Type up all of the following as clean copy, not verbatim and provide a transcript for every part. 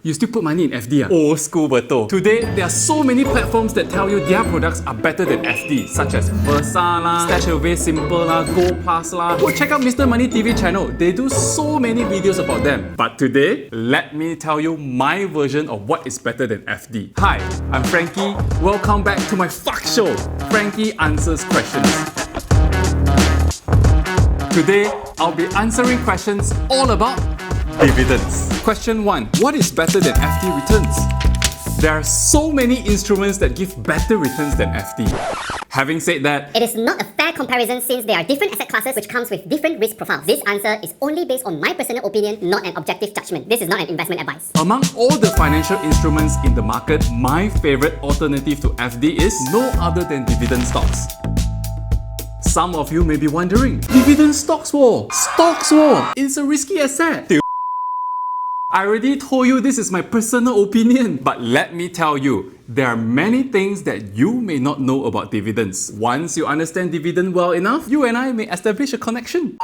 You still put money in FD? Old school betul. Today, there are so many platforms that tell you their products are better than FD, such as Bursa lah, StashAway Simple lah, Go Plus lah. Go check out Mr. Money TV channel. They do so many videos about them. But today, let me tell you my version of what is better than FD. Hi, I'm Frankie. Welcome back to my fuck show, Frankie Answers Questions. Today, I'll be answering questions all about dividends. Question 1. What is better than FD returns? There are so many instruments that give better returns than FD. Having said that, it is not a fair comparison since there are different asset classes which comes with different risk profiles. This answer is only based on my personal opinion, not an objective judgment. This is not an investment advice. Among all the financial instruments in the market, my favorite alternative to FD is no other than dividend stocks. Some of you may be wondering, dividend stocks war? Stocks war? It's a risky asset. I already told you this is my personal opinion, but let me tell you, there are many things that you may not know about dividends. Once you understand dividend well enough, you and I may establish a connection.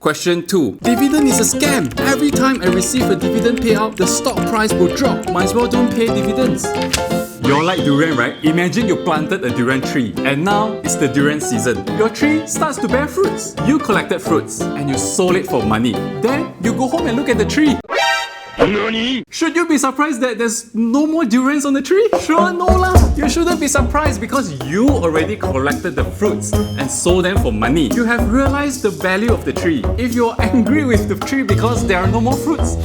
Question 2. Dividend is a scam. Every time I receive a dividend payout, the stock price will drop. Might as well don't pay dividends. You're like durian, right? Imagine you planted a durian tree and now it's the durian season. Your tree starts to bear fruits. You collected fruits and you sold it for money. Then you go home and look at the tree. NANI? Should you be surprised that there's no more durians on the tree? Sure, no lah. You shouldn't be surprised because you already collected the fruits and sold them for money. You have realized the value of the tree. If you're angry with the tree because there are no more fruits,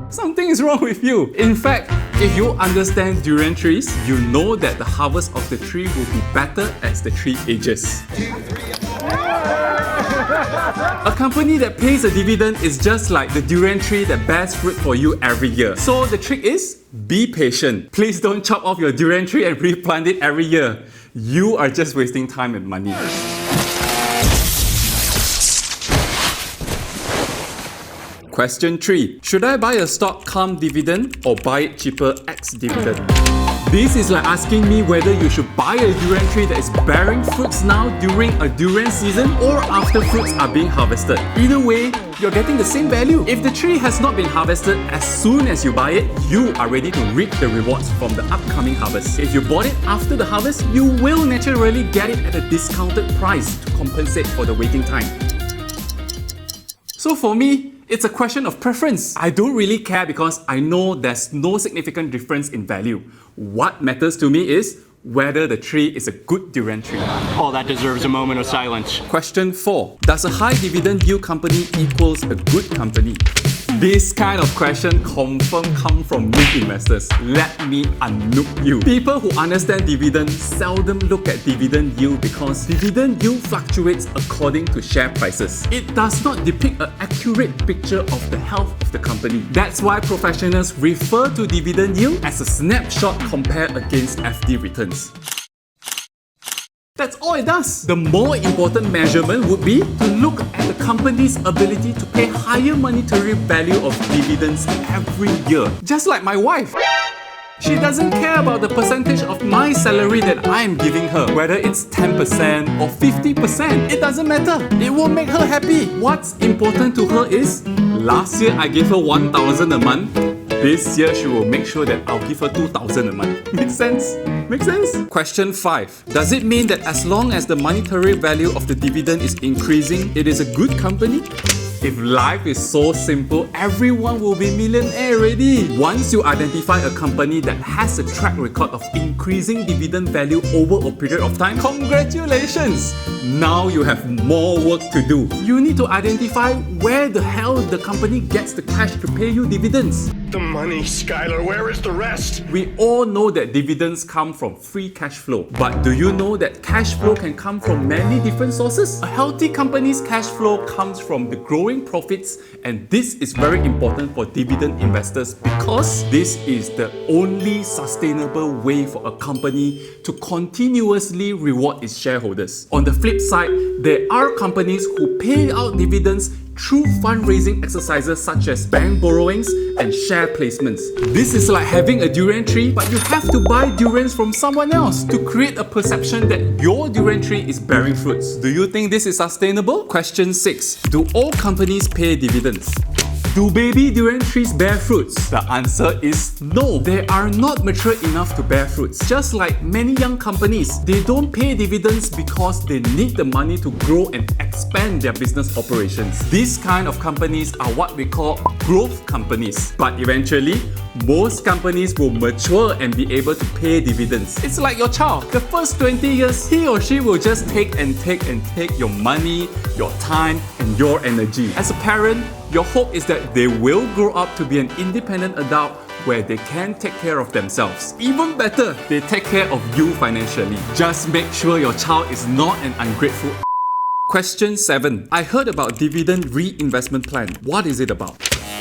something is wrong with you. In fact, if you understand durian trees, you know that the harvest of the tree will be better as the tree ages. A company that pays a dividend is just like the durian tree that bears fruit for you every year. So the trick is, be patient. Please don't chop off your durian tree and replant it every year. You are just wasting time and money. Question 3. Should I buy a stock come dividend or buy it cheaper ex-dividend? This is like asking me whether you should buy a durian tree that is bearing fruits now during a durian season or after fruits are being harvested. Either way, you're getting the same value. If the tree has not been harvested, as soon as you buy it, you are ready to reap the rewards from the upcoming harvest. If you bought it after the harvest, you will naturally get it at a discounted price to compensate for the waiting time. So for me, it's a question of preference. I don't really care because I know there's no significant difference in value. What matters to me is whether the tree is a good durian tree. Oh, that deserves a moment of silence. Question 4. Does a high dividend yield company equals a good company? This kind of question confirm come from new investors. Let me unnook you. People who understand dividend seldom look at dividend yield because dividend yield fluctuates according to share prices. It does not depict an accurate picture of the health of the company. That's why professionals refer to dividend yield as a snapshot compared against FD returns. That's all it does. The more important measurement would be to look at the company's ability to pay higher monetary value of dividends every year. Just like my wife. She doesn't care about the percentage of my salary that I am giving her. Whether it's 10% or 50%, it doesn't matter. It will make her happy. What's important to her is, last year I gave her 1,000 a month. This year she will make sure that I'll give her 2,000 a month. Make sense? Make sense? Question 5. Does it mean that as long as the monetary value of the dividend is increasing, it is a good company? If life is so simple, everyone will be millionaire already. Once you identify a company that has a track record of increasing dividend value over a period of time, congratulations! Now you have more work to do. You need to identify where the hell the company gets the cash to pay you dividends. The money, Skylar. Where is the rest? We all know that dividends come from free cash flow. But do you know that cash flow can come from many different sources? A healthy company's cash flow comes from the growing profits, and this is very important for dividend investors because this is the only sustainable way for a company to continuously reward its shareholders. On the flip side, there are companies who pay out dividends through fundraising exercises such as bank borrowings and share placements. This is like having a durian tree, but you have to buy durians from someone else to create a perception that your durian tree is bearing fruits. Do you think this is sustainable? Question 6. Do all companies pay dividends? Do baby durian trees bear fruits? The answer is no. They are not mature enough to bear fruits. Just like many young companies, they don't pay dividends because they need the money to grow and expand their business operations. These kind of companies are what we call growth companies. But eventually, most companies will mature and be able to pay dividends. It's like your child. The first 20 years, he or she will just take and take and take your money, your time, and your energy. As a parent, your hope is that they will grow up to be an independent adult where they can take care of themselves. Even better, they take care of you financially. Just make sure your child is not an ungrateful. Question 7. I heard about dividend reinvestment plan. What is it about?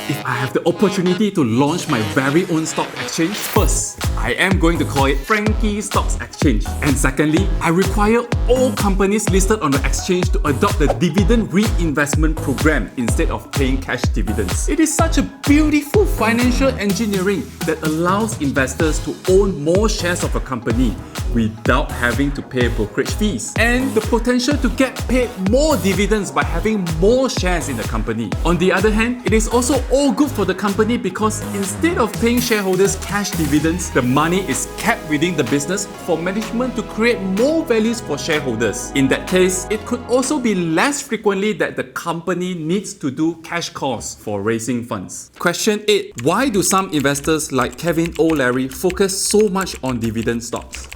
If I have the opportunity to launch my very own stock exchange, first, I am going to call it Frankie Stocks Exchange. And secondly, I require all companies listed on the exchange to adopt the dividend reinvestment program instead of paying cash dividends. It is such a beautiful financial engineering that allows investors to own more shares of a company without having to pay brokerage fees, and the potential to get paid more dividends by having more shares in the company. On the other hand, it is also all good for the company because instead of paying shareholders cash dividends, the money is kept within the business for management to create more values for shareholders. In that case, it could also be less frequently that the company needs to do cash calls for raising funds. Question 8. Why do some investors like Kevin O'Leary focus so much on dividend stocks?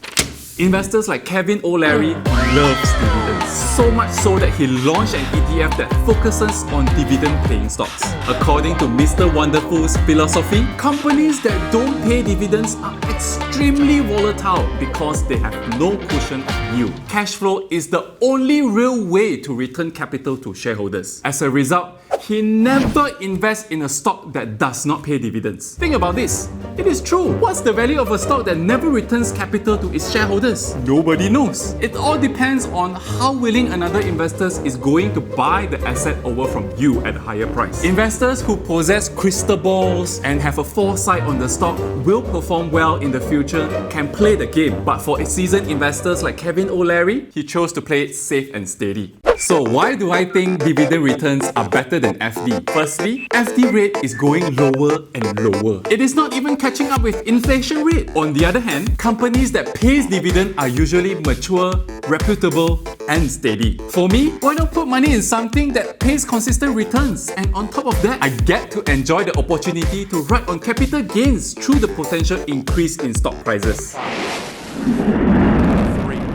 Investors like Kevin O'Leary loves dividends, so much so that he launched an ETF that focuses on dividend-paying stocks. According to Mr. Wonderful's philosophy, companies that don't pay dividends are extremely volatile because they have no cushion of yield. Cash flow is the only real way to return capital to shareholders. As a result, he never invests in a stock that does not pay dividends. Think about this. It is true. What's the value of a stock that never returns capital to its shareholders? Nobody knows. It all depends on how willing another investor is going to buy the asset over from you at a higher price. Investors who possess crystal balls and have a foresight on the stock will perform well in the future, can play the game. But for seasoned investors like Kevin O'Leary, he chose to play it safe and steady. So why do I think dividend returns are better than FD? Firstly, FD rate is going lower and lower. It is not even catching up with inflation rate. On the other hand, companies that pays dividend are usually mature, reputable, and steady. For me, why not put money in something that pays consistent returns? And on top of that, I get to enjoy the opportunity to ride on capital gains through the potential increase in stock prices.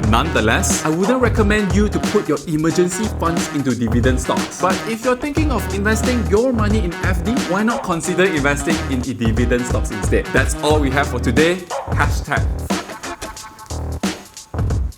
Nonetheless, I wouldn't recommend you to put your emergency funds into dividend stocks. But if you're thinking of investing your money in FD, why not consider investing in dividend stocks instead? That's all we have for today.